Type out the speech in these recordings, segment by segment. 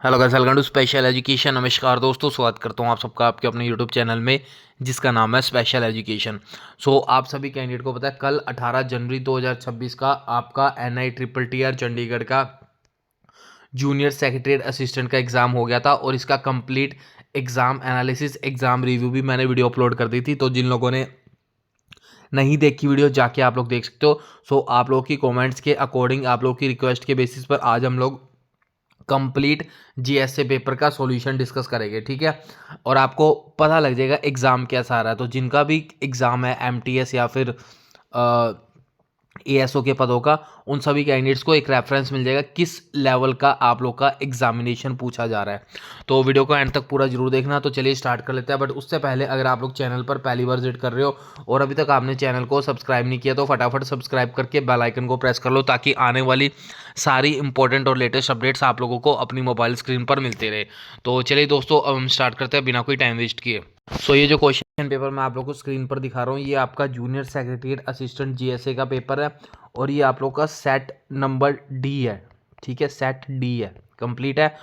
Hello guys, welcome to special education. नमस्कार दोस्तों, स्वागत करता हूं आप सबका आपके अपने यूट्यूब चैनल में जिसका नाम है स्पेशल एजुकेशन। आप सभी कैंडिडेट को पता है कल 18 जनवरी 2026 का आपका एनआई ट्रिपल टीआर चंडीगढ़ का जूनियर सेक्रेटरीट असिस्टेंट का एग्ज़ाम हो गया था और इसका complete exam analysis exam review भी मैंने वीडियो अपलोड कर दी थी। तो जिन लोगों ने नहीं देखी वीडियो जाके आप लोग देख सकते हो। आप लोगों की कमेंट्स के अकॉर्डिंग, आप लोगों की रिक्वेस्ट के बेसिस पर आज हम लोग कंप्लीट जीएसए पेपर का सॉल्यूशन डिस्कस करेंगे, ठीक है। और आपको पता लग जाएगा एग्ज़ाम कैसा आ रहा है। तो जिनका भी एग्ज़ाम है एमटीएस या फिर एएसओ के पदों का, उन सभी कैंडिडेट्स को एक रेफरेंस मिल जाएगा किस लेवल का आप लोग का एग्जामिनेशन पूछा जा रहा है। तो वीडियो को एंड तक पूरा जरूर देखना। तो चलिए स्टार्ट कर लेते हैं। बट उससे पहले अगर आप लोग चैनल पर पहली बार विजिट कर रहे हो और अभी तक आपने चैनल को सब्सक्राइब नहीं किया तो फटाफट सब्सक्राइब करके बेल आइकन को प्रेस कर लो ताकि आने वाली सारी इंपॉर्टेंट और लेटेस्ट अपडेट्स आप लोगों को अपनी मोबाइल स्क्रीन पर मिलते रहे। तो चलिए दोस्तों, अब हम स्टार्ट करते हैं बिना कोई टाइम वेस्ट किए। ये जो क्वेश्चन पेपर मैं आप लोगों को स्क्रीन पर दिखा रहा हूँ, ये आपका जूनियर सेक्रेटरीट असिस्टेंट जीएसए का पेपर है और ये आप लोग का सेट नंबर डी है, ठीक है। सेट डी है, कंप्लीट है।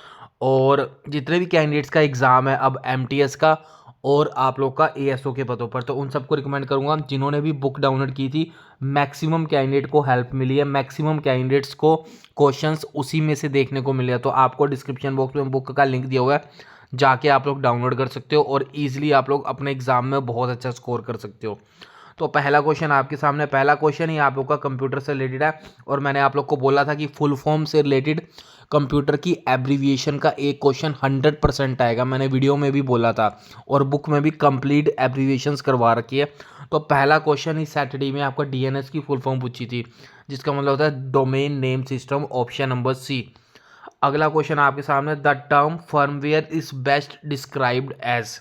और जितने भी कैंडिडेट्स का एग्ज़ाम है अब एमटीएस का और आप लोग का एएसओ के पदों पर, तो उन सबको रिकमेंड करूंगा जिन्होंने भी बुक डाउनलोड की थी। मैक्सिमम कैंडिडेट को हेल्प मिली है, मैक्सिमम कैंडिडेट्स को क्वेश्चंस उसी में से देखने को मिले। तो आपको डिस्क्रिप्शन बॉक्स में बुक का लिंक दिया हुआ है, जाके आप लोग डाउनलोड कर सकते हो और ईजिली आप लोग अपने एग्जाम में बहुत अच्छा स्कोर कर सकते हो। तो पहला क्वेश्चन आपके सामने, पहला क्वेश्चन ही आप लोग का कंप्यूटर से रिलेटेड है और मैंने आप लोग को बोला था कि फुल फॉर्म से रिलेटेड कंप्यूटर की एब्रीविएशन का एक क्वेश्चन 100% आएगा। मैंने वीडियो में भी बोला था और बुक में भी कंप्लीट एब्रीविएशंस करवा रखी है। तो पहला क्वेश्चन ही सैटरडे में आपका डीएनएस की फुल फॉर्म पूछी थी, जिसका मतलब होता है domain name system, option number c. अगला क्वेश्चन आपके सामने, the term firmware is best described as.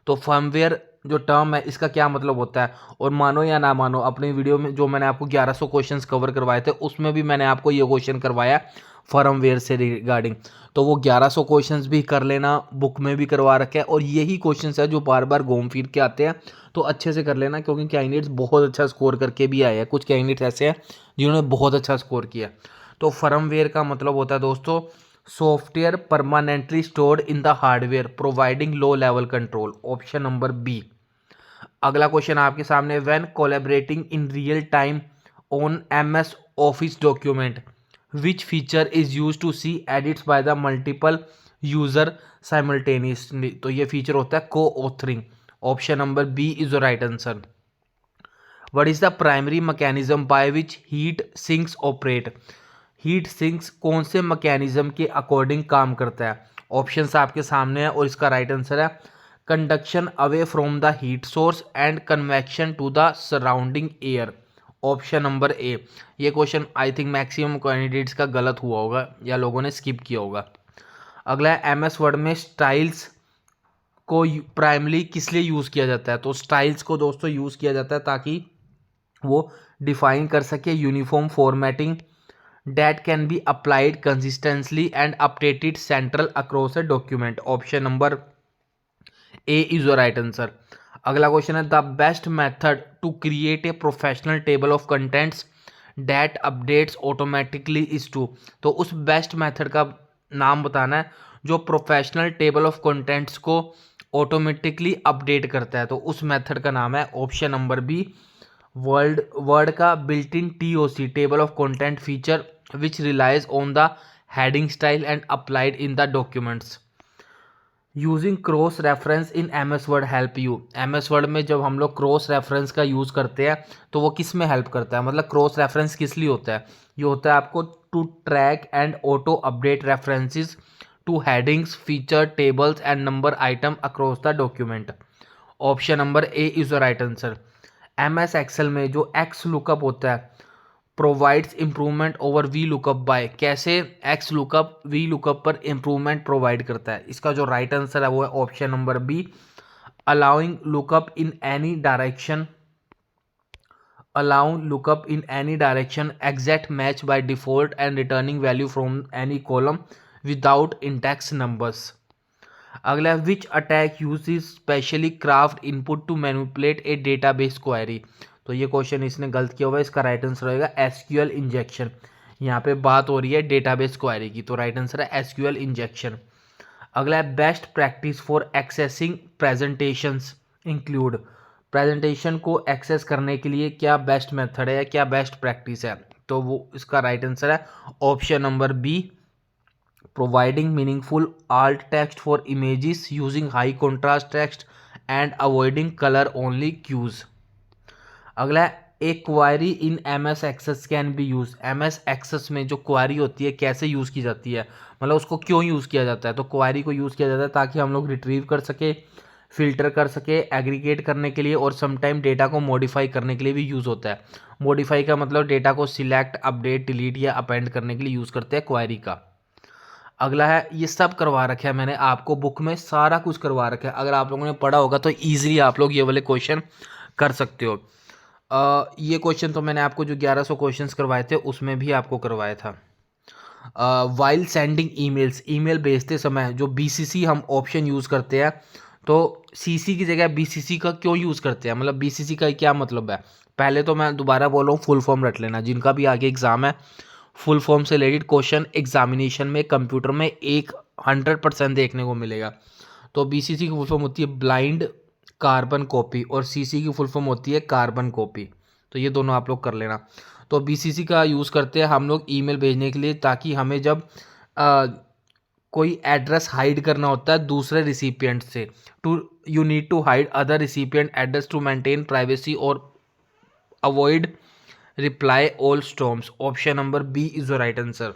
तो फर्मवेयर जो टर्म है इसका क्या मतलब होता है, और मानो या ना मानो अपनी वीडियो में जो मैंने आपको 1100 क्वेश्चंस कवर करवाए थे उसमें भी मैंने आपको ये क्वेश्चन करवाया फर्मवेयर से रिगार्डिंग। तो वो 1100 क्वेश्चंस भी कर लेना, बुक में भी करवा रखे हैं और यही क्वेश्चंस है जो बार बार घूम फिर के आते हैं। तो अच्छे से कर लेना क्योंकि कैंडिडेट्स बहुत अच्छा स्कोर करके भी आए हैं। कुछ कैंडिडेट्स ऐसे हैं जिन्होंने बहुत अच्छा स्कोर किया। तो फर्मवेयर का मतलब होता है दोस्तों software permanently stored in the hardware providing low level control, option number b. अगला क्वेश्चन आपके सामने, when collaborating in real time on MS office document which feature is use to see edits by the multiple user simultaneously. तो ये feature होता है coauthoring, option number B is the right answer. What is the primary mechanism by which heat sinks operate. Heat sinks कौन से mechanism के according काम करता है। ऑप्शंस आपके सामने है और इसका राइट आंसर है conduction away from the heat source and convection to the surrounding air, option number A. ये question I think maximum candidates का गलत हुआ होगा या लोगों ने स्किप किया होगा। अगला है एमएस वर्ड में स्टाइल्स को प्राइमली किस लिए यूज़ किया जाता है। तो स्टाइल्स को दोस्तों यूज़ किया जाता है ताकि वो डिफाइन कर सके uniform formatting that can be applied consistently and updated central across a document, option number A is your right answer। अगला क्वेश्चन है the best method to create a professional table of contents that updates automatically is to. तो उस best method का नाम बताना है जो professional table of contents को ऑटोमेटिकली अपडेट करता है। तो उस मेथड का नाम है option number B word word का built in TOC table of content feature which relies on the heading style and applied in the documents using cross reference in MS Word help you। MS Word में जब हम लोग cross reference का use करते हैं तो वो किस में हेल्प करता है, मतलब क्रॉस रेफरेंस किस लिए होता है। ये होता है आपको to track and auto update references to headings feature tables and number item across the document, option number A is the right answer. MS excel में जो एक्स लुकअप होता है provides improvement over v lookup by, कैसे x lookup v lookup पर improvement provide करता है। इसका जो राइट आंसर है वो है option number b allowing lookup in any direction, allow lookup in any direction exact match by default and returning value from any column without index numbers. अगला which attack use specially crafted input to manipulate a database query. तो ये question इसने गलत किया हुआ है, इसका right answer रहेगा एसक्यूएल इंजेक्शन। यहाँ पे बात हो रही है डेटाबेस क्वेरी की, तो राइट आंसर है एसक्यूएल इंजेक्शन। अगला है best practice for accessing presentations include. Presentation को एक्सेस करने के लिए क्या बेस्ट मेथड है या क्या बेस्ट प्रैक्टिस है, तो वो इसका राइट आंसर है option number b, providing meaningful alt text for images using high contrast text and avoiding color only cues। अगला है a query in M S Access can be use. M S Access में जो क्वारी होती है कैसे use की जाती है, मतलब उसको क्यों यूज़ किया जाता है, तो क्वारी को यूज़ किया जाता है ताकि हम लोग रिट्रीव कर सके, फिल्टर कर सके, एग्रीगेट करने के लिए, और समटाइम डेटा को मॉडिफाई करने के लिए भी यूज़ होता है। मॉडिफाई का मतलब डेटा को सिलेक्ट, अपडेट, डिलीट या अपेंड करने के लिए यूज़ करते हैं क्वारी का। अगला है, ये सब करवा रखा है मैंने आपको, बुक में सारा कुछ करवा रखा है, अगर आप लोगों ने पढ़ा होगा तो ईजिली आप लोग ये वाले क्वेश्चन कर सकते हो। ये क्वेश्चन तो मैंने आपको जो 1100 क्वेश्चंस करवाए थे उसमें भी आपको करवाया था। वाइल सेंडिंग ईमेल्स, ईमेल भेजते समय जो बीसीसी हम ऑप्शन यूज़ करते हैं, तो सीसी की जगह बीसीसी का क्यों यूज़ करते हैं, मतलब बीसीसी का क्या मतलब है। पहले तो मैं दोबारा बोल रहा हूँ, फुल फॉर्म रट लेना, जिनका भी आगे एग्जाम है फुल फॉर्म से रिलेटेड क्वेश्चन एग्जामिनेशन में कंप्यूटर में 100% देखने को मिलेगा। तो बीसीसी की फुल फॉर्म होती है ब्लाइंड कार्बन कॉपी, और सीसी की फुल फॉर्म होती है कार्बन कॉपी। तो ये दोनों आप लोग कर लेना। तो बीसीसी का यूज़ करते हैं हम लोग ईमेल भेजने के लिए, ताकि हमें जब कोई एड्रेस हाइड करना होता है दूसरे रिसिपिएंट से, to you need to hide other recipient address to maintain privacy और avoid reply all storms. Option number B is the right answer.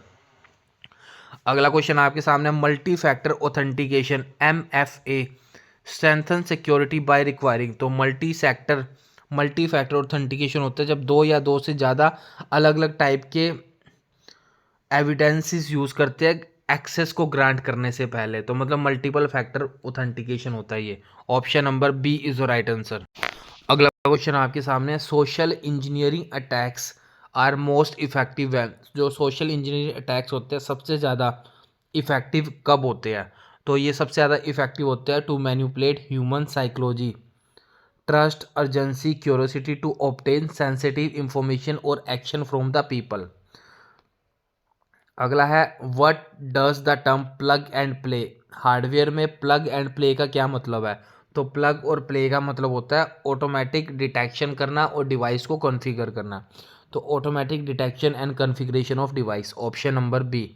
अगला क्वेश्चन आपके सामने, multi factor authentication MFA strengthen security by requiring. तो multi factor authentication होता है जब दो या दो से ज़्यादा अलग अलग टाइप के एविडेंसेस यूज़ करते हैं एक्सेस को ग्रांट करने से पहले, तो मतलब मल्टीपल फैक्टर ऑथेंटिकेशन होता है ये। Option number B is the right answer. अगला क्वेश्चन आपके सामने, social engineering attacks are most effective when. जो सोशल इंजीनियरिंग अटैक्स होते हैं सबसे ज़्यादा इफेक्टिव कब होते हैं, तो ये सबसे ज़्यादा इफेक्टिव होते हैं to manipulate human psychology, trust, urgency, curiosity, to obtain sensitive information और एक्शन फ्रॉम द पीपल। अगला है, what does the term plug and play. Hardware में प्लग एंड प्ले का क्या मतलब है, तो प्लग और प्ले का मतलब होता है ऑटोमेटिक डिटेक्शन करना और डिवाइस को कॉन्फ़िगर करना। तो automatic detection and configuration of device, option number b.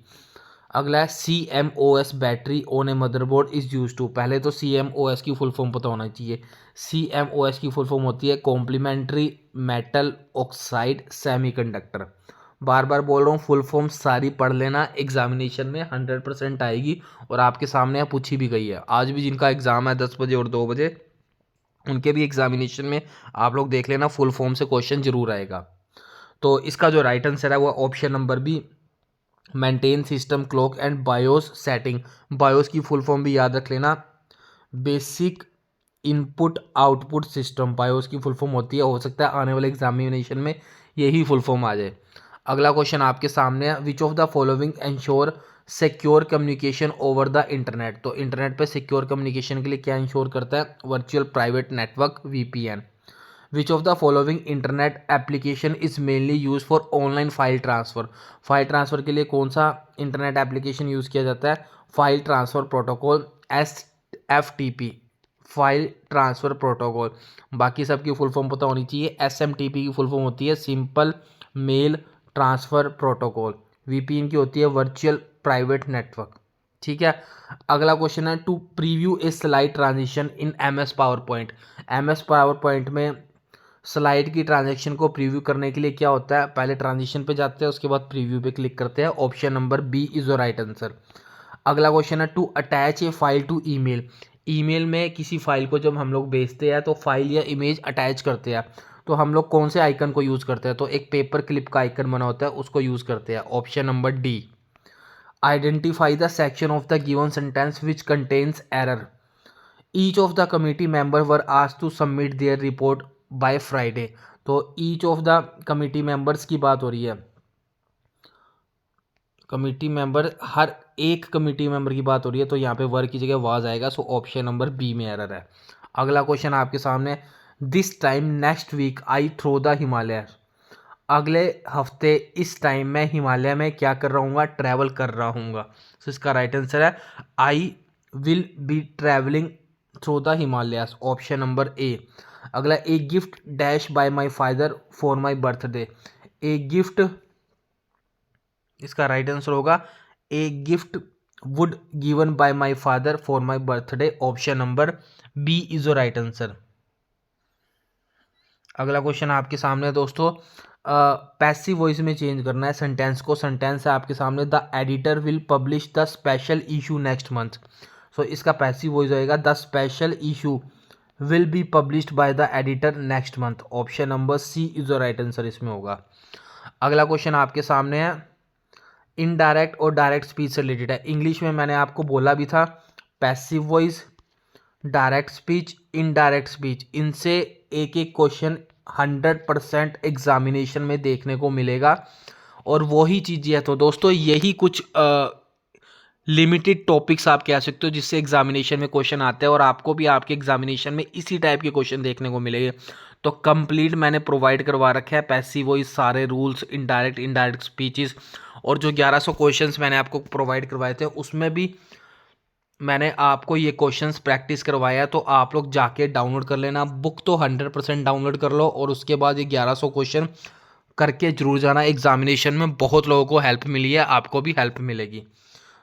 अगला है, CMOS battery on a motherboard is use to. पहले तो CMOS की फुल फॉर्म पता होना चाहिए। CMOS की फुल फॉर्म होती है कॉम्प्लीमेंट्री मेटल ऑक्साइड सेमीकंडक्टर। बार बार बोल रहा हूँ, फुल फॉर्म सारी पढ़ लेना, एग्जामिनेशन में 100% आएगी, और आपके सामने पूछी भी गई है। आज भी जिनका एग्ज़ाम है 10 बजे और 2 बजे, उनके भी एग्जामिनेशन में आप लोग देख लेना, फुल फॉर्म से क्वेश्चन जरूर आएगा। तो इसका जो राइट आंसर है वो option number b, maintain system clock and BIOS setting. BIOS की फुल फॉर्म भी याद रख लेना, basic input output system. BIOS की फुल फॉर्म होती है, हो सकता है आने वाले एग्जामिनेशन में यही फुल फॉर्म आ जाए। अगला क्वेश्चन आपके सामने है, which of the following ensure secure communication over the internet. तो इंटरनेट पे सिक्योर कम्युनिकेशन के लिए क्या इंश्योर करता है, virtual private network VPN। Which of the following internet application is mainly use for online file transfer. File transfer के लिए कौन सा इंटरनेट एप्लीकेशन यूज़ किया जाता है, file transfer protocol, SFTP, file transfer protocol. बाकी सबकी फुल फॉर्म पता होनी चाहिए। SMTP की फुल फॉर्म होती है simple mail transfer protocol. VPN की होती है वर्चुअल प्राइवेट नेटवर्क। ठीक है। अगला क्वेश्चन है, to preview a slide transition in MS power point. MS power point में स्लाइड की ट्रांजैक्शन को प्रीव्यू करने के लिए क्या होता है, पहले ट्रांजिशन पे जाते हैं, उसके बाद प्रीव्यू पे क्लिक करते हैं। Option number B is the right answer. अगला क्वेश्चन है, to attach a file to email. Email में किसी फाइल को जब हम लोग भेजते हैं तो फाइल या इमेज अटैच करते हैं, तो हम लोग कौन से आइकन को यूज़ करते हैं, तो एक पेपर क्लिप का आइकन बना होता है, उसको यूज़ करते हैं। Option number D. Identify the section of the given sentence which contains error. Each of the committee member were asked to submit their report by Friday. तो each of the committee members की बात हो रही है, committee member, हर एक committee member की बात हो रही है, तो यहाँ पे वर की जगह वाज आएगा। सो ऑप्शन नंबर बी में एरर है। अगला क्वेश्चन आपके सामने, this time next week I throw the Himalaya. अगले हफ्ते इस टाइम मैं हिमालय में क्या कर रहा हूँ, ट्रैवल कर रहा हूँ। तो इसका राइट आंसर है I will be travelling through the Himalayas, option number A. अगला, a gift dash by my father for my birthday. A gift, इसका राइट आंसर होगा a gift would given by my father for my birthday, option number B is the right answer. अगला question आपके सामने है दोस्तों, passive voice में change करना है सेंटेंस को। सेंटेंस है आपके सामने, the editor will publish the special issue next month. So इसका पैसिव वॉइस होएगा the special issue will be published by the editor next month, option number C is the right answer इसमें होगा। अगला question आपके सामने है, indirect और direct speech से रिलेटेड है। इंग्लिश में मैंने आपको बोला भी था, passive voice, direct speech, indirect speech, इनसे एक एक क्वेश्चन 100% एग्जामिनेशन में देखने को मिलेगा और वही चीज़ें है। तो दोस्तों यही कुछ लिमिटेड टॉपिक्स आप कह सकते हो जिससे एग्जामिनेशन में क्वेश्चन आते हैं और आपको भी आपके एग्जामिनेशन में इसी टाइप के क्वेश्चन देखने को मिलेंगे। तो कंप्लीट मैंने प्रोवाइड करवा रखा है पैसिव वॉइस, सारे रूल्स, इनडायरेक्ट स्पीचेस, और जो 1100 क्वेश्चंस मैंने आपको प्रोवाइड करवाए थे उसमें भी मैंने आपको ये क्वेश्चंस प्रैक्टिस करवाया। तो आप लोग जाके डाउनलोड कर लेना, बुक तो 100% डाउनलोड कर लो और उसके बाद ये 1100 क्वेश्चन करके जरूर जाना। एग्जामिनेशन में बहुत लोगों को हेल्प मिली है, आपको भी हेल्प मिलेगी।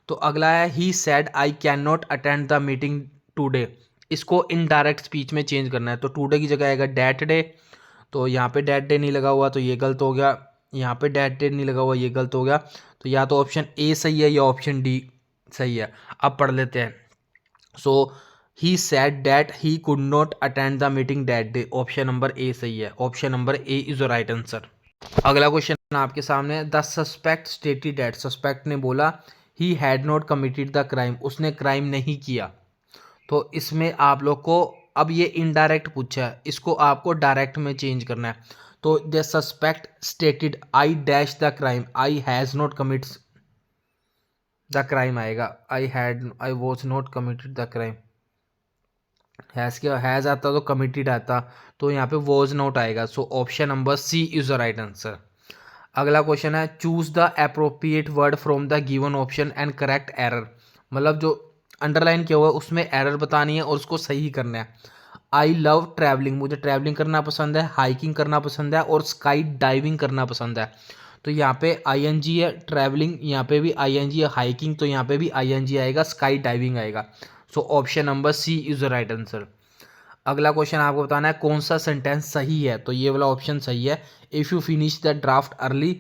तो अगला है, he said I can not attend the meeting today. इसको इनडायरेक्ट स्पीच में चेंज करना है। तो टूडे की जगह आएगा डैट डे। तो यहाँ पे डैट डे नहीं लगा हुआ तो ये गलत हो गया, यहाँ पे डैट डे नहीं लगा हुआ ये गलत हो गया। तो या तो ऑप्शन ए सही है या ऑप्शन डी सही है। अब पढ़ लेते हैं। So he said that he could not attend the meeting that day, option number A सही है, option number A is the right answer. अगला क्वेश्चन आपके सामने है, the suspect stated that, suspect ने बोला he had not committed the crime, उसने crime नहीं किया। तो इसमें आप लोग को, अब ये इनडायरेक्ट पूछा है, इसको आपको डायरेक्ट में चेंज करना है। तो the suspect stated I dash the crime, I has not commits the crime आएगा, I was not committed the crime. Has क्या, हैज़ आता तो कमिटेड आता, तो यहाँ पे वॉज नॉट आएगा। So option number C is the right answer. अगला क्वेश्चन है, choose the appropriate word from the given option and correct error. मतलब जो अंडरलाइन किया हुआ है उसमें एरर बतानी है और उसको सही करना है। आई लव ट्रैवलिंग, मुझे ट्रैवलिंग करना पसंद है, हाइकिंग करना पसंद है और स्काई डाइविंग करना पसंद है। तो यहाँ पे आईएनजी है, ट्रैवलिंग यहाँ पे भी आईएनजी है, हाइकिंग तो यहाँ पे भी आईएनजी आएगा, स्काई डाइविंग आएगा। So option number C is the right answer. अगला क्वेश्चन आपको बताना है कौन सा सेंटेंस सही है। तो ये वाला ऑप्शन सही है, if you finish the draft early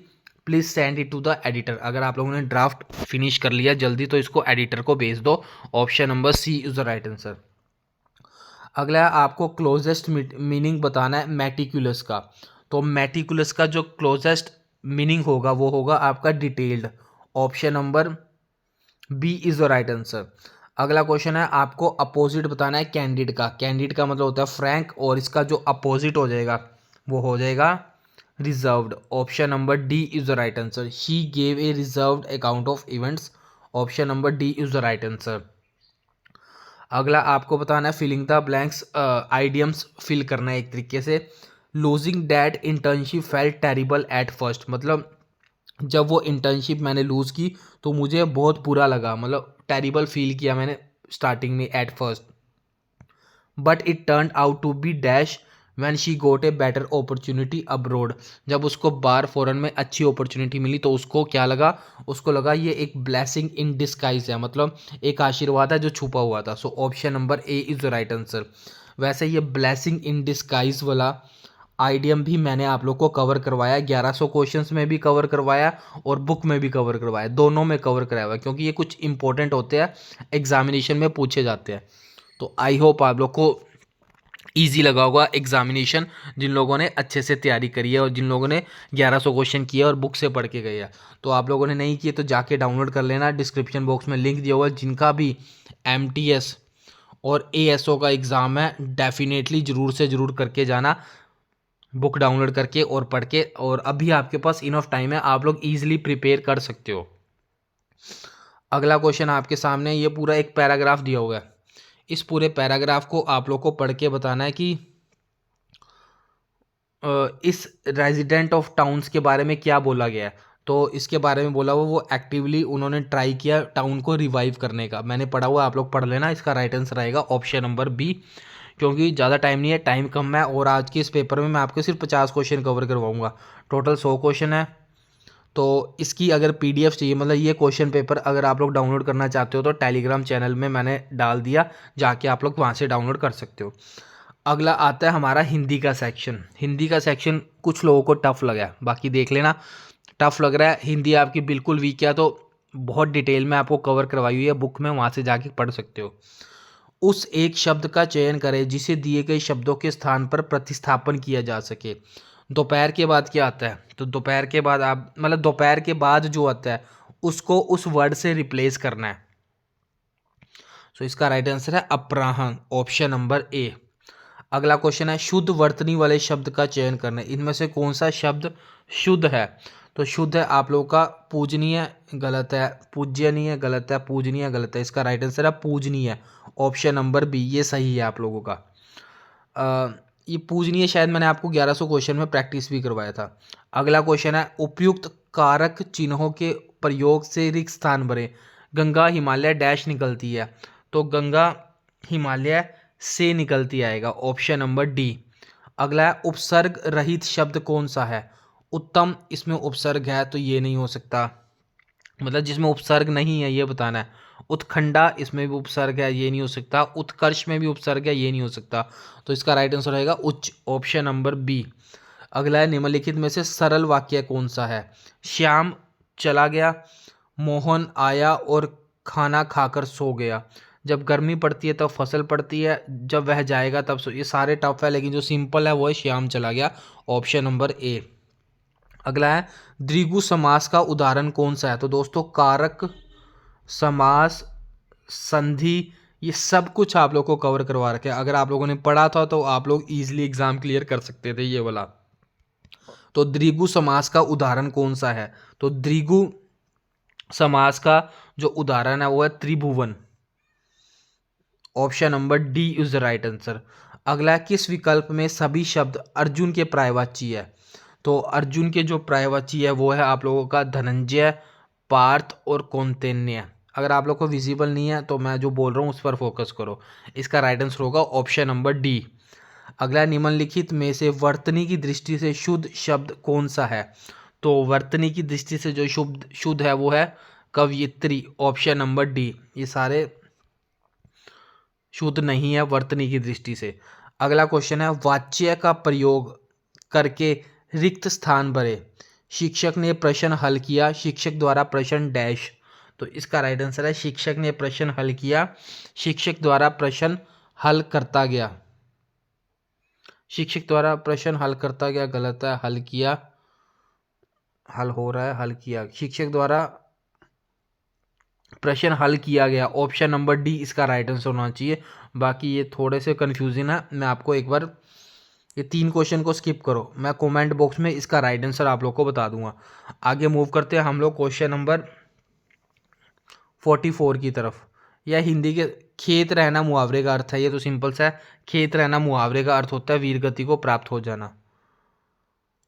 please send it to the editor. अगर आप लोगों ने ड्राफ्ट फिनिश कर लिया जल्दी तो इसको एडिटर को भेज दो, option number C is the right answer. अगला आपको क्लोजेस्ट मीनिंग बताना है मेटिकुलस का। तो मेटिकुलस का जो क्लोजेस्ट मीनिंग होगा वो होगा आपका detailed, option number B is the right answer. अगला क्वेश्चन है, आपको अपोजिट बताना है कैंडिड का। कैंडिड का मतलब होता है फ्रैंक और इसका जो अपोजिट हो जाएगा वो हो जाएगा reserved, option number D is the right answer. She gave a reserved account of events, option number D is the right answer. अगला आपको बताना है filling the blanks, idioms fill करना है एक तरीके से। Losing that internship felt terrible at first, मतलब जब वो इंटर्नशिप मैंने लूज़ की तो मुझे बहुत बुरा लगा, मतलब टेरिबल फील किया मैंने स्टार्टिंग में at first. But it turn out to be dash when she got a better opportunity abroad, जब उसको बाहर फॉरेन में अच्छी अपॉर्चुनिटी मिली तो उसको क्या लगा, उसको लगा ये एक ब्लेसिंग इन डिस्गाइज है, मतलब एक आशीर्वाद है जो छुपा हुआ था। सो option number A is the right answer. वैसे ये ब्लेसिंग इन डिस्गाइज वाला आइडियम भी मैंने आप लोग को कवर करवाया, 1100 क्वेश्चंस में भी कवर करवाया और बुक में भी कवर करवाया, दोनों में कवर कराया हुआ, क्योंकि ये कुछ इंपॉर्टेंट होते हैं, एग्जामिनेशन में पूछे जाते हैं। तो आई होप आप लोग को ईजी लगा होगा एग्जामिनेशन, जिन लोगों ने अच्छे से तैयारी करी है और जिन लोगों ने 1100 क्वेश्चन किए और बुक से पढ़ के गए हैं। तो आप लोगों ने नहीं किए तो जाके डाउनलोड कर लेना, डिस्क्रिप्शन बॉक्स में लिंक दिया हुआ है। जिनका भी MTS और ASO का एग्ज़ाम है डेफिनेटली ज़रूर से ज़रूर करके जाना, बुक डाउनलोड करके और पढ़ के, और अभी आपके पास इनफ टाइम है, आप लोग ईजिली प्रिपेयर कर सकते हो। अगला क्वेश्चन आपके सामने, ये पूरा एक पैराग्राफ दिया हुआ है, इस पूरे पैराग्राफ को आप लोग को पढ़ के बताना है कि इस रेजिडेंट ऑफ टाउन्स के बारे में क्या बोला गया है? तो इसके बारे में बोला हुआ वो एक्टिवली उन्होंने ट्राई किया टाउन को रिवाइव करने का। मैंने पढ़ा हुआ, आप लोग पढ़ लेना। इसका राइट आंसर आएगा ऑप्शन नंबर बी, क्योंकि ज़्यादा टाइम नहीं है, टाइम कम है और आज के इस पेपर में मैं आपको सिर्फ 50 क्वेश्चन कवर करवाऊंगा। टोटल 100 क्वेश्चन है। तो इसकी अगर पीडीएफ चाहिए, मतलब ये क्वेश्चन पेपर अगर आप लोग डाउनलोड करना चाहते हो तो टेलीग्राम चैनल में मैंने डाल दिया, जाके आप लोग वहाँ से डाउनलोड कर सकते हो। अगला आता है हमारा हिंदी का सेक्शन। हिंदी का सेक्शन कुछ लोगों को टफ लगा है, बाकी देख लेना। टफ लग रहा है, हिंदी आपकी बिल्कुल वीक है, तो बहुत डिटेल में आपको कवर करवाई हुई है बुक में, वहाँ से जाके पढ़ सकते हो। उस एक शब्द का चयन करें जिसे दिए गए शब्दों के स्थान पर प्रतिस्थापन किया जा सके। दोपहर के बाद क्या आता है? तो दोपहर के बाद आप, मतलब दोपहर के बाद जो आता है उसको उस वर्ड से रिप्लेस करना है। सो इसका राइट आंसर है अपराह्न, ऑप्शन नंबर ए। अगला क्वेश्चन है शुद्ध वर्तनी वाले शब्द का चयन करना है। इनमें से कौन सा शब्द शुद्ध है? तो शुद्ध है आप लोगों का पूजनीय, गलत है। पूज्यनीय, गलत है। पूजनीय, गलत है। इसका राइट आंसर है पूजनीय, ऑप्शन नंबर बी, ये सही है आप लोगों का। ये पूजनीय शायद मैंने आपको 1100 क्वेश्चन में प्रैक्टिस भी करवाया था। अगला क्वेश्चन है उपयुक्त कारक चिन्हों के प्रयोग से रिक्त स्थान भरें। गंगा हिमालय डैश निकलती है, तो गंगा हिमालय से निकलती आएगा, ऑप्शन नंबर डी। अगला है उपसर्ग रहित शब्द कौन सा है? उत्तम, इसमें उपसर्ग है तो ये नहीं हो सकता, मतलब जिसमें उपसर्ग नहीं है ये बताना है। उत्खंडा, इसमें भी उपसर्ग है, ये नहीं हो सकता। उत्कर्ष में भी उपसर्ग है, ये नहीं हो सकता। तो इसका राइट आंसर रहेगा उच्च, ऑप्शन नंबर बी। अगला है निम्नलिखित में से सरल वाक्य कौन सा है? श्याम चला गया, मोहन आया और खाना खाकर सो गया। जब गर्मी पड़ती है तब फसल पड़ती है, जब वह जाएगा तब सो। ये सारे टफ है, लेकिन जो सिंपल है वो है श्याम चला गया, ऑप्शन नंबर ए। अगला है द्विगु समास का उदाहरण कौन सा है? तो दोस्तों कारक समास, संधि, ये सब कुछ आप लोग को कवर करवा रखे हैं। अगर आप लोगों ने पढ़ा था तो आप लोग इजीली एग्जाम क्लियर कर सकते थे ये वाला। तो द्विगु समास का उदाहरण कौन सा है? तो द्विगु समास का जो उदाहरण है वो है Tribhuvan, option number D is the right answer. अगला है किस विकल्प में सभी शब्द अर्जुन के पर्यायवाची है? तो अर्जुन के जो पर्यायवाची है वो है आप लोगों का धनंजय, पार्थ और कौंतेन्य। अगर आप लोग को विजिबल नहीं है तो मैं जो बोल रहा हूँ उस पर फोकस करो। इसका राइट आंसर होगा ऑप्शन नंबर डी। अगला निम्नलिखित में से वर्तनी की दृष्टि से शुद्ध शब्द कौन सा है? तो वर्तनी की दृष्टि से जो शुद्ध शुद्ध है वो है कवयित्री, ऑप्शन नंबर डी। ये सारे शुद्ध नहीं है वर्तनी की दृष्टि से। अगला क्वेश्चन है वाच्य का प्रयोग करके रिक्त स्थान भरे। शिक्षक ने प्रश्न हल किया, शिक्षक द्वारा प्रश्न डैश। तो इसका राइट आंसर है शिक्षक ने प्रश्न हल किया, शिक्षक द्वारा प्रश्न हल करता गया। शिक्षक द्वारा प्रश्न हल करता गया गलत है, हल किया, हल हो रहा है, हल किया। शिक्षक द्वारा प्रश्न हल किया गया, ऑप्शन नंबर डी इसका राइट आंसर होना चाहिए। बाकी ये थोड़े से कन्फ्यूजन है, मैं आपको एक बार ये 3 क्वेश्चन को स्किप करो, मैं कमेंट बॉक्स में इसका राइट आंसर आप लोग को बता दूंगा। आगे मूव करते हैं हम लोग क्वेश्चन नंबर 44 की तरफ। यह हिंदी के खेत रहना मुहावरे का अर्थ है, ये तो सिंपल सा है। खेत रहना मुहावरे का अर्थ होता है वीर गति को प्राप्त हो जाना,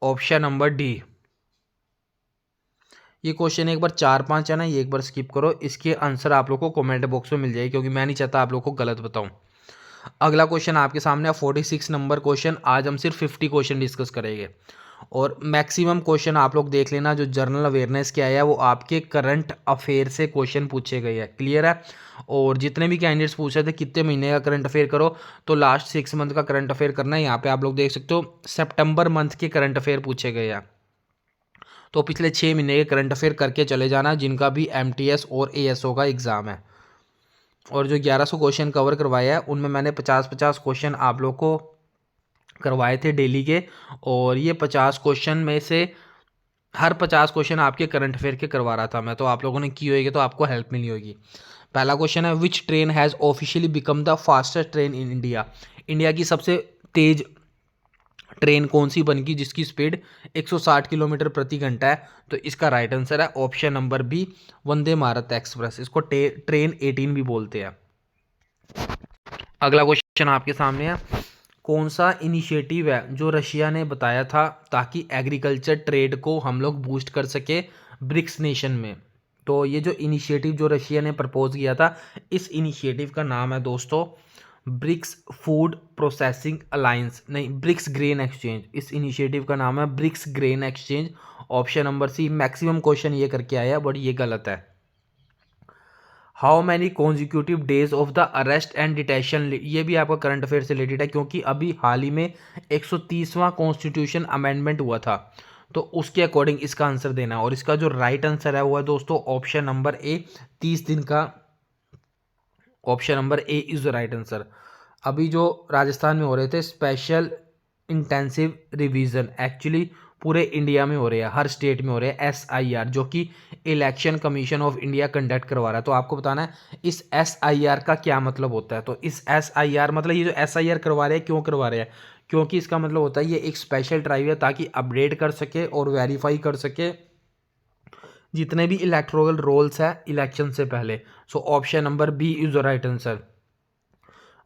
ऑप्शन नंबर डी। ये क्वेश्चन एक बार 4-5 है ना, ये एक बार स्किप करो, इसके आंसर आप लोग को कमेंट बॉक्स में मिल जाएगी, क्योंकि मैं नहीं चाहता आप लोग को गलत बताऊं। अगला क्वेश्चन आपके सामने 46 नंबर क्वेश्चन। आज हम सिर्फ 50 क्वेश्चन डिस्कस करेंगे और मैक्सिमम क्वेश्चन आप लोग देख लेना जो जनरल अवेयरनेस के आया है वो आपके करंट अफेयर से क्वेश्चन पूछे गए हैं, क्लियर है। और जितने भी कैंडिडेट्स पूछ रहे थे कितने महीने का करंट अफेयर करो, तो लास्ट 6 मंथ का करंट अफेयर करना है। यहाँ पे आप लोग देख सकते हो सितंबर मंथ के करंट अफेयर पूछे गए हैं, तो पिछले 6 महीने के करंट अफेयर करके चले जाना जिनका भी MTS और ASO का एग्ज़ाम है। और जो 1100 क्वेश्चन कवर करवाया है उनमें मैंने 50-50 क्वेश्चन आप लोग को करवाए थे डेली के, और ये 50 क्वेश्चन में से हर 50 क्वेश्चन आपके करंट अफेयर के करवा रहा था मैं, तो आप लोगों ने की होगी तो आपको हेल्प मिली होगी। पहला क्वेश्चन है विच train has officially become the fastest train in India. India की सबसे तेज ट्रेन कौन सी बन गई जिसकी स्पीड 160 किलोमीटर प्रति घंटा है? तो इसका राइट आंसर है option number B, Vande Bharat express. इसको ट्रेन 18 भी बोलते हैं। अगला क्वेश्चन आपके सामने है कौन सा इनिशिएटिव है जो रशिया ने बताया था ताकि एग्रीकल्चर ट्रेड को हम लोग बूस्ट कर सके ब्रिक्स नेशन में? तो ये जो इनिशिएटिव जो रशिया ने प्रपोज किया था, इस इनिशिएटिव का नाम है दोस्तों ब्रिक्स फूड प्रोसेसिंग अलायंस, नहीं ब्रिक्स ग्रेन एक्सचेंज। इस इनिशिएटिव का नाम है BRICS grain exchange. Option number C. Maximum question ये करके आया बट ये गलत है। How many consecutive days of the arrest and detention, ये भी आपका करंट अफेयर से रिलेटेड है क्योंकि अभी हाल ही में 130वां कॉन्स्टिट्यूशन अमेंडमेंट हुआ था, तो उसके अकॉर्डिंग इसका आंसर देना है। और इसका जो राइट आंसर है वो है दोस्तों ऑप्शन नंबर ए, 30 दिन का। Option number A is the right answer. अभी जो राजस्थान में हो रहे थे स्पेशल इंटेंसिव रिवीजन, एक्चुअली पूरे इंडिया में हो रहे हैं, हर स्टेट में हो रहे हैं SIR, जो कि election commission of India conduct करवा रहा है। तो आपको बताना है इस SIR का क्या मतलब होता है। तो इस SIR मतलब ये जो SIR करवा रहे हैं, क्यों करवा रहे हैं? क्योंकि इसका मतलब होता है ये एक स्पेशल ड्राइव है ताकि अपडेट कर सके और वेरीफाई कर सके जितने भी इलेक्टोरल रोल्स है इलेक्शन से पहले। So option number B is the right answer.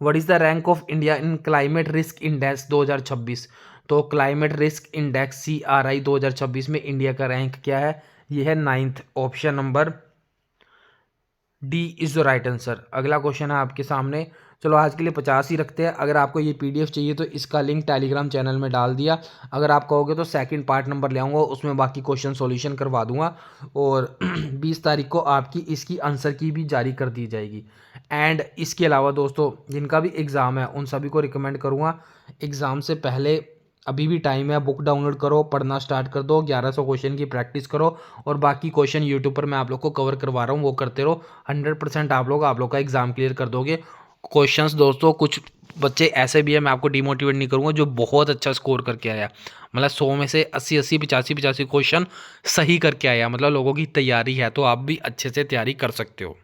What is the rank of India in climate risk index 2026? तो क्लाइमेट रिस्क इंडेक्स CRI 2026 में इंडिया का रैंक क्या है? ये है 9th। Option number D is the right answer. अगला question है आपके सामने। चलो आज के लिए 50 ही रखते हैं। अगर आपको ये PDF चाहिए तो इसका लिंक टेलीग्राम चैनल में डाल दिया। अगर आप कहोगे तो सेकंड पार्ट नंबर ले आऊँगा, उसमें बाकी क्वेश्चन सॉल्यूशन करवा दूंगा और 20 तारीख को आपकी इसकी आंसर की भी जारी कर दी जाएगी। एंड इसके अलावा दोस्तों जिनका भी एग्ज़ाम है उन सभी को रिकमेंड करूँगा एग्ज़ाम से पहले अभी भी टाइम है, बुक डाउनलोड करो, पढ़ना स्टार्ट कर दो, 1100 क्वेश्चन की प्रैक्टिस करो और बाकी क्वेश्चन यूट्यूब पर मैं आप लोग को कवर करवा रहा हूँ वो करते रहो। 100% आप लोग का एग्ज़ाम क्लियर कर दोगे। क्वेश्चंस दोस्तों कुछ बच्चे ऐसे भी है, मैं आपको डिमोटिवेट नहीं करूँगा, जो बहुत अच्छा स्कोर करके आया, मतलब 100 में से 80 85 क्वेश्चन सही करके आया, मतलब लोगों की तैयारी है, तो आप भी अच्छे से तैयारी कर सकते हो।